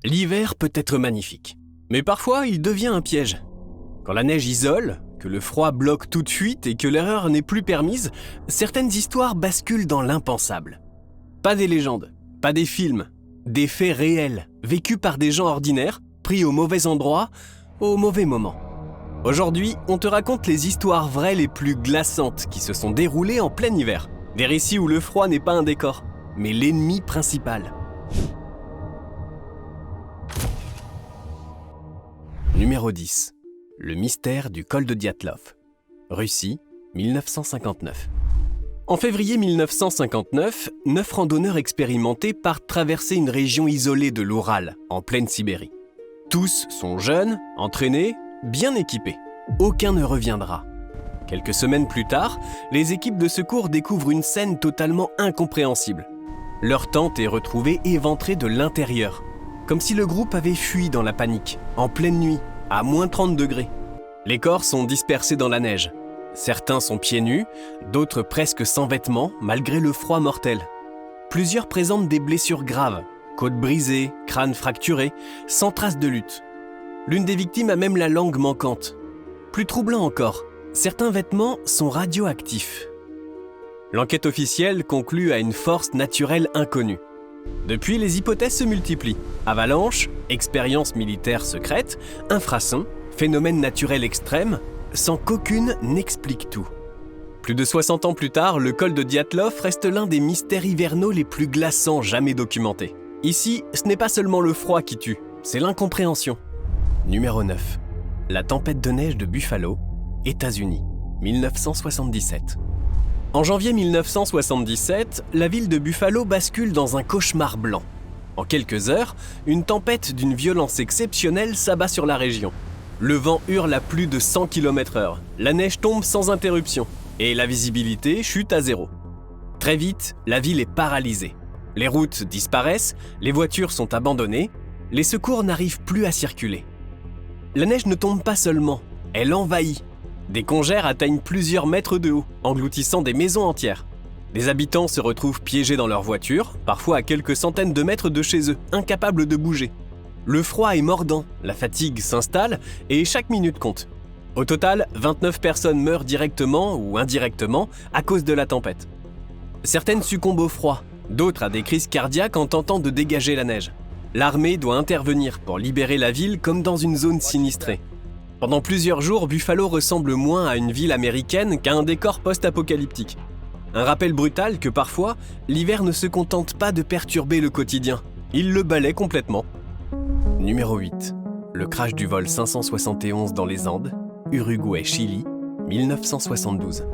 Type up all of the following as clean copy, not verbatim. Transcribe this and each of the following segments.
L'hiver peut être magnifique, mais parfois il devient un piège. Quand la neige isole, que le froid bloque toute fuite et que l'erreur n'est plus permise, certaines histoires basculent dans l'impensable. Pas des légendes, pas des films, des faits réels, vécus par des gens ordinaires, pris au mauvais endroit, au mauvais moment. Aujourd'hui, on te raconte les histoires vraies les plus glaçantes qui se sont déroulées en plein hiver. Des récits où le froid n'est pas un décor, mais l'ennemi principal. Numéro 10. Le mystère du col de Dyatlov. Russie, 1959. En février 1959, 9 randonneurs expérimentés partent traverser une région isolée de l'Oural, en pleine Sibérie. Tous sont jeunes, entraînés, bien équipés. Aucun ne reviendra. Quelques semaines plus tard, les équipes de secours découvrent une scène totalement incompréhensible. Leur tente est retrouvée éventrée de l'intérieur, comme si le groupe avait fui dans la panique, en pleine nuit, à moins 30 degrés. Les corps sont dispersés dans la neige. Certains sont pieds nus, d'autres presque sans vêtements, malgré le froid mortel. Plusieurs présentent des blessures graves, côtes brisées, crânes fracturés, sans trace de lutte. L'une des victimes a même la langue manquante. Plus troublant encore, certains vêtements sont radioactifs. L'enquête officielle conclut à une force naturelle inconnue. Depuis, les hypothèses se multiplient. Avalanche, expérience militaire secrète, infrason, phénomène naturel extrême, sans qu'aucune n'explique tout. Plus de 60 ans plus tard, le col de Dyatlov reste l'un des mystères hivernaux les plus glaçants jamais documentés. Ici, ce n'est pas seulement le froid qui tue, c'est l'incompréhension. Numéro 9. La tempête de neige de Buffalo, États-Unis, 1977. En janvier 1977, la ville de Buffalo bascule dans un cauchemar blanc. En quelques heures, une tempête d'une violence exceptionnelle s'abat sur la région. Le vent hurle à plus de 100 km/h, la neige tombe sans interruption et la visibilité chute à zéro. Très vite, la ville est paralysée. Les routes disparaissent, les voitures sont abandonnées, les secours n'arrivent plus à circuler. La neige ne tombe pas seulement, elle envahit. Des congères atteignent plusieurs mètres de haut, engloutissant des maisons entières. Les habitants se retrouvent piégés dans leurs voitures, parfois à quelques centaines de mètres de chez eux, incapables de bouger. Le froid est mordant, la fatigue s'installe et chaque minute compte. Au total, 29 personnes meurent directement ou indirectement à cause de la tempête. Certaines succombent au froid, d'autres à des crises cardiaques en tentant de dégager la neige. L'armée doit intervenir pour libérer la ville comme dans une zone sinistrée. Pendant plusieurs jours, Buffalo ressemble moins à une ville américaine qu'à un décor post-apocalyptique. Un rappel brutal que parfois, l'hiver ne se contente pas de perturber le quotidien, il le balaie complètement. Numéro 8. Le crash du vol 571 dans les Andes, Uruguay-Chili, 1972.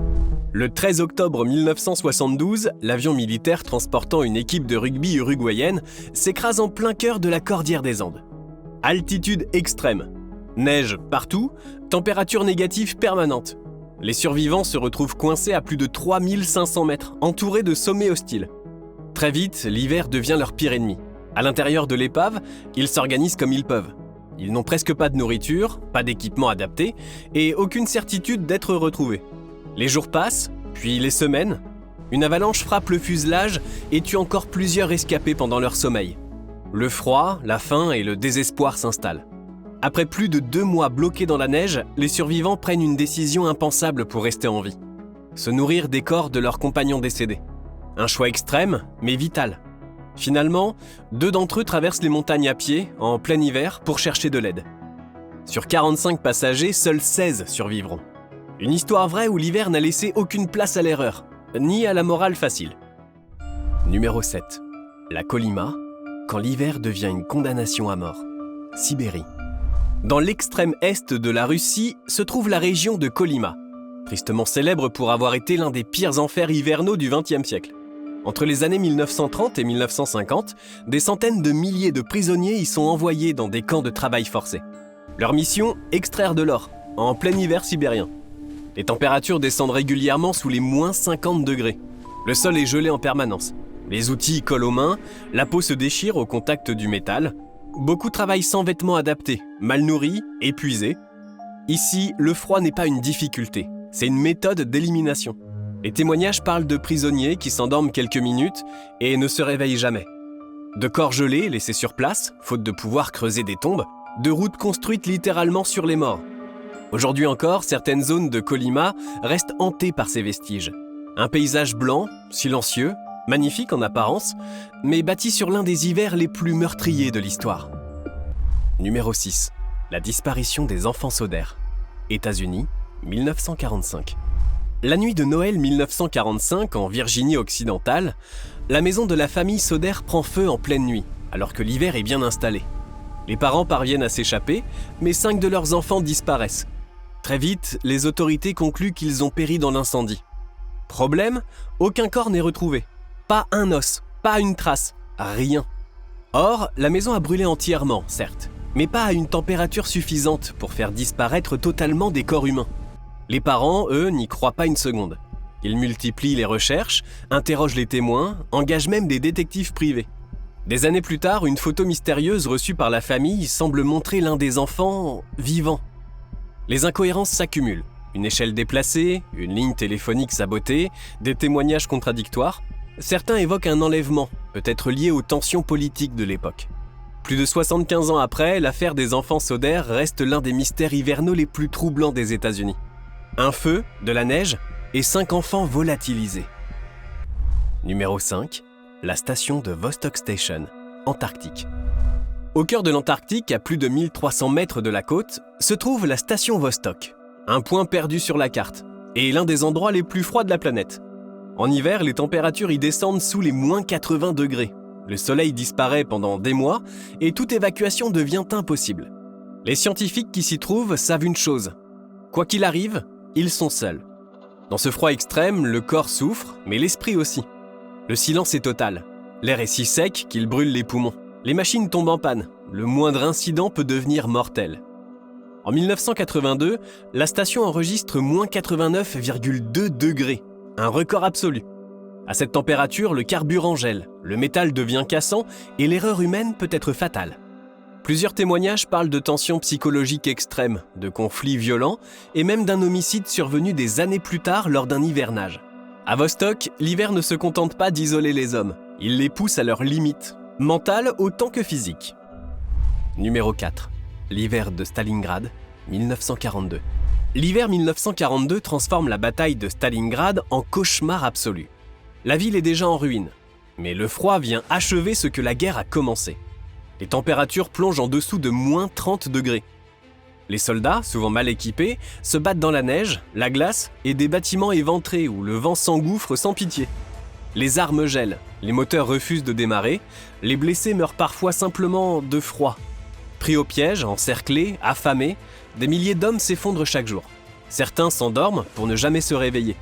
Le 13 octobre 1972, l'avion militaire transportant une équipe de rugby uruguayenne s'écrase en plein cœur de la cordillère des Andes. Altitude extrême. Neige partout, température négative permanente. Les survivants se retrouvent coincés à plus de 3500 mètres, entourés de sommets hostiles. Très vite, l'hiver devient leur pire ennemi. À l'intérieur de l'épave, ils s'organisent comme ils peuvent. Ils n'ont presque pas de nourriture, pas d'équipement adapté et aucune certitude d'être retrouvés. Les jours passent, puis les semaines. Une avalanche frappe le fuselage et tue encore plusieurs rescapés pendant leur sommeil. Le froid, la faim et le désespoir s'installent. Après plus de 2 mois bloqués dans la neige, les survivants prennent une décision impensable pour rester en vie. Se nourrir des corps de leurs compagnons décédés. Un choix extrême, mais vital. Finalement, 2 d'entre eux traversent les montagnes à pied, en plein hiver, pour chercher de l'aide. Sur 45 passagers, seuls 16 survivront. Une histoire vraie où l'hiver n'a laissé aucune place à l'erreur, ni à la morale facile. Numéro 7. La Kolyma, quand l'hiver devient une condamnation à mort. Sibérie. Dans l'extrême est de la Russie se trouve la région de Kolyma, tristement célèbre pour avoir été l'un des pires enfers hivernaux du XXe siècle. Entre les années 1930 et 1950, des centaines de milliers de prisonniers y sont envoyés dans des camps de travail forcé. Leur mission, extraire de l'or, en plein hiver sibérien. Les températures descendent régulièrement sous les moins 50 degrés. Le sol est gelé en permanence. Les outils collent aux mains, la peau se déchire au contact du métal. Beaucoup travaillent sans vêtements adaptés, mal nourris, épuisés. Ici, le froid n'est pas une difficulté, c'est une méthode d'élimination. Les témoignages parlent de prisonniers qui s'endorment quelques minutes et ne se réveillent jamais. De corps gelés laissés sur place, faute de pouvoir creuser des tombes, de routes construites littéralement sur les morts. Aujourd'hui encore, certaines zones de Colima restent hantées par ces vestiges. Un paysage blanc, silencieux, magnifique en apparence, mais bâti sur l'un des hivers les plus meurtriers de l'histoire. Numéro 6. La disparition des enfants Soder. États-Unis, 1945. La nuit de Noël 1945, en Virginie occidentale, la maison de la famille Soder prend feu en pleine nuit, alors que l'hiver est bien installé. Les parents parviennent à s'échapper, mais 5 de leurs enfants disparaissent. Très vite, les autorités concluent qu'ils ont péri dans l'incendie. Problème, aucun corps n'est retrouvé. Pas un os, pas une trace, rien. Or, la maison a brûlé entièrement, certes, mais pas à une température suffisante pour faire disparaître totalement des corps humains. Les parents, eux, n'y croient pas une seconde. Ils multiplient les recherches, interrogent les témoins, engagent même des détectives privés. Des années plus tard, une photo mystérieuse reçue par la famille semble montrer l'un des enfants vivant. Les incohérences s'accumulent. Une échelle déplacée, une ligne téléphonique sabotée, des témoignages contradictoires. Certains évoquent un enlèvement, peut-être lié aux tensions politiques de l'époque. Plus de 75 ans après, l'affaire des enfants Soder reste l'un des mystères hivernaux les plus troublants des États-Unis. Un feu, de la neige et 5 enfants volatilisés. Numéro 5. La station de Vostok Station, Antarctique. Au cœur de l'Antarctique, à plus de 1300 mètres de la côte, se trouve la station Vostok, un point perdu sur la carte, et l'un des endroits les plus froids de la planète. En hiver, les températures y descendent sous les moins 80 degrés. Le soleil disparaît pendant des mois et toute évacuation devient impossible. Les scientifiques qui s'y trouvent savent une chose. Quoi qu'il arrive, ils sont seuls. Dans ce froid extrême, le corps souffre, mais l'esprit aussi. Le silence est total. L'air est si sec qu'il brûle les poumons. Les machines tombent en panne. Le moindre incident peut devenir mortel. En 1982, la station enregistre moins 89,2 degrés, un record absolu. À cette température, le carburant gèle, le métal devient cassant et l'erreur humaine peut être fatale. Plusieurs témoignages parlent de tensions psychologiques extrêmes, de conflits violents et même d'un homicide survenu des années plus tard lors d'un hivernage. À Vostok, l'hiver ne se contente pas d'isoler les hommes, il les pousse à leurs limites, mentales autant que physiques. Numéro 4. L'hiver de Stalingrad, 1942. L'hiver 1942 transforme la bataille de Stalingrad en cauchemar absolu. La ville est déjà en ruine, mais le froid vient achever ce que la guerre a commencé. Les températures plongent en dessous de moins 30 degrés. Les soldats, souvent mal équipés, se battent dans la neige, la glace et des bâtiments éventrés où le vent s'engouffre sans pitié. Les armes gèlent, les moteurs refusent de démarrer, les blessés meurent parfois simplement de froid. Pris au piège, encerclés, affamés, des milliers d'hommes s'effondrent chaque jour. Certains s'endorment pour ne jamais se réveiller.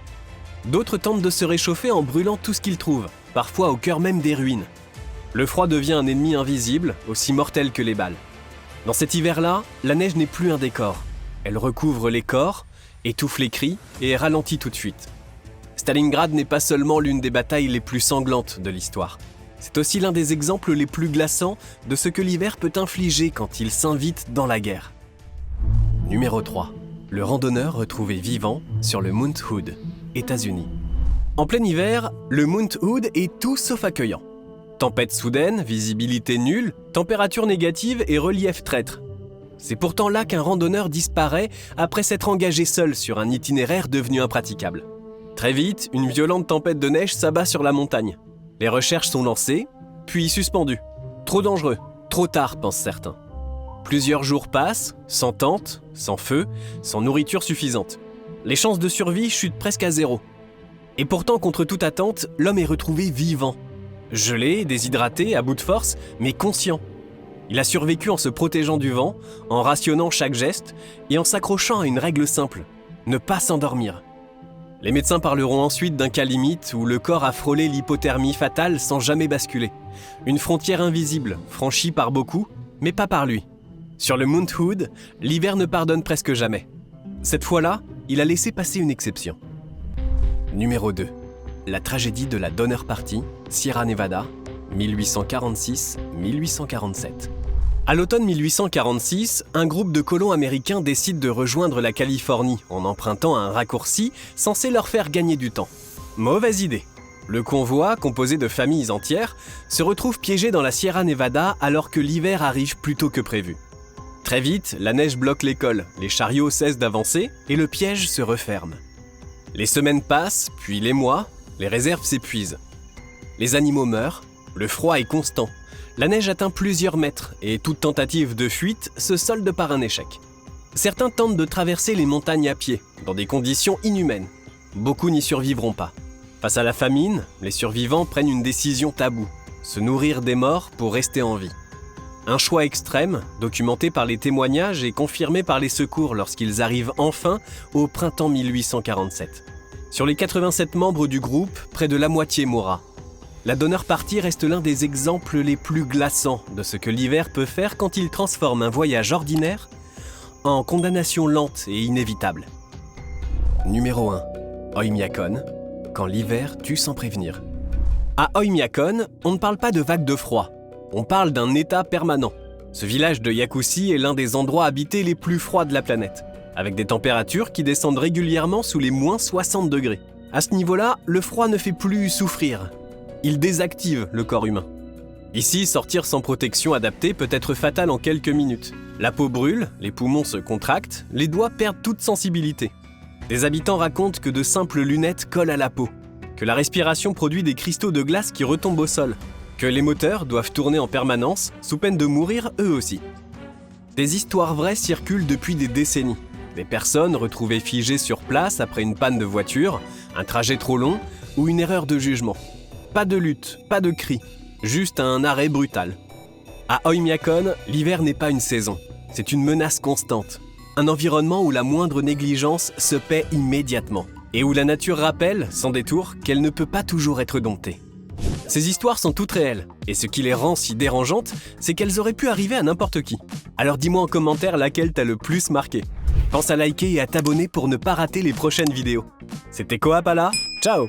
D'autres tentent de se réchauffer en brûlant tout ce qu'ils trouvent, parfois au cœur même des ruines. Le froid devient un ennemi invisible, aussi mortel que les balles. Dans cet hiver-là, la neige n'est plus un décor. Elle recouvre les corps, étouffe les cris et ralentit toute fuite. Stalingrad n'est pas seulement l'une des batailles les plus sanglantes de l'histoire. C'est aussi l'un des exemples les plus glaçants de ce que l'hiver peut infliger quand il s'invite dans la guerre. Numéro 3. Le randonneur retrouvé vivant sur le Mount Hood, États-Unis. En plein hiver, le Mount Hood est tout sauf accueillant. Tempête soudaine, visibilité nulle, température négative et relief traître. C'est pourtant là qu'un randonneur disparaît après s'être engagé seul sur un itinéraire devenu impraticable. Très vite, une violente tempête de neige s'abat sur la montagne. Les recherches sont lancées, puis suspendues. Trop dangereux, trop tard, pensent certains. Plusieurs jours passent, sans tente, sans feu, sans nourriture suffisante. Les chances de survie chutent presque à zéro. Et pourtant, contre toute attente, l'homme est retrouvé vivant. Gelé, déshydraté, à bout de force, mais conscient. Il a survécu en se protégeant du vent, en rationnant chaque geste et en s'accrochant à une règle simple, ne pas s'endormir. Les médecins parleront ensuite d'un cas limite où le corps a frôlé l'hypothermie fatale sans jamais basculer. Une frontière invisible, franchie par beaucoup, mais pas par lui. Sur le Mount Hood, l'hiver ne pardonne presque jamais. Cette fois-là, il a laissé passer une exception. Numéro 2. La tragédie de la Donner Party, Sierra Nevada, 1846-1847. À l'automne 1846, un groupe de colons américains décide de rejoindre la Californie en empruntant un raccourci censé leur faire gagner du temps. Mauvaise idée. Le convoi, composé de familles entières, se retrouve piégé dans la Sierra Nevada alors que l'hiver arrive plus tôt que prévu. Très vite, la neige bloque l'école, les chariots cessent d'avancer et le piège se referme. Les semaines passent, puis les mois, les réserves s'épuisent. Les animaux meurent, le froid est constant, la neige atteint plusieurs mètres et toute tentative de fuite se solde par un échec. Certains tentent de traverser les montagnes à pied, dans des conditions inhumaines. Beaucoup n'y survivront pas. Face à la famine, les survivants prennent une décision taboue, se nourrir des morts pour rester en vie. Un choix extrême, documenté par les témoignages et confirmé par les secours lorsqu'ils arrivent enfin au printemps 1847. Sur les 87 membres du groupe, près de la moitié mourra. La Donner Party reste l'un des exemples les plus glaçants de ce que l'hiver peut faire quand il transforme un voyage ordinaire en condamnation lente et inévitable. Numéro 1. Oymyakon, quand l'hiver tue sans prévenir. À Oymyakon, on ne parle pas de vagues de froid, on parle d'un état permanent. Ce village de Yakoutie est l'un des endroits habités les plus froids de la planète, avec des températures qui descendent régulièrement sous les moins 60 degrés. À ce niveau-là, le froid ne fait plus souffrir. Il désactive le corps humain. Ici, sortir sans protection adaptée peut être fatal en quelques minutes. La peau brûle, les poumons se contractent, les doigts perdent toute sensibilité. Des habitants racontent que de simples lunettes collent à la peau, que la respiration produit des cristaux de glace qui retombent au sol, que les moteurs doivent tourner en permanence, sous peine de mourir eux aussi. Des histoires vraies circulent depuis des décennies. Des personnes retrouvées figées sur place après une panne de voiture, un trajet trop long ou une erreur de jugement. Pas de lutte, pas de cri, juste un arrêt brutal. À Oymyakon, l'hiver n'est pas une saison, c'est une menace constante. Un environnement où la moindre négligence se paie immédiatement et où la nature rappelle, sans détour, qu'elle ne peut pas toujours être domptée. Ces histoires sont toutes réelles, et ce qui les rend si dérangeantes, c'est qu'elles auraient pu arriver à n'importe qui. Alors dis-moi en commentaire laquelle t'a le plus marqué. Pense à liker et à t'abonner pour ne pas rater les prochaines vidéos. C'était Koapala, ciao!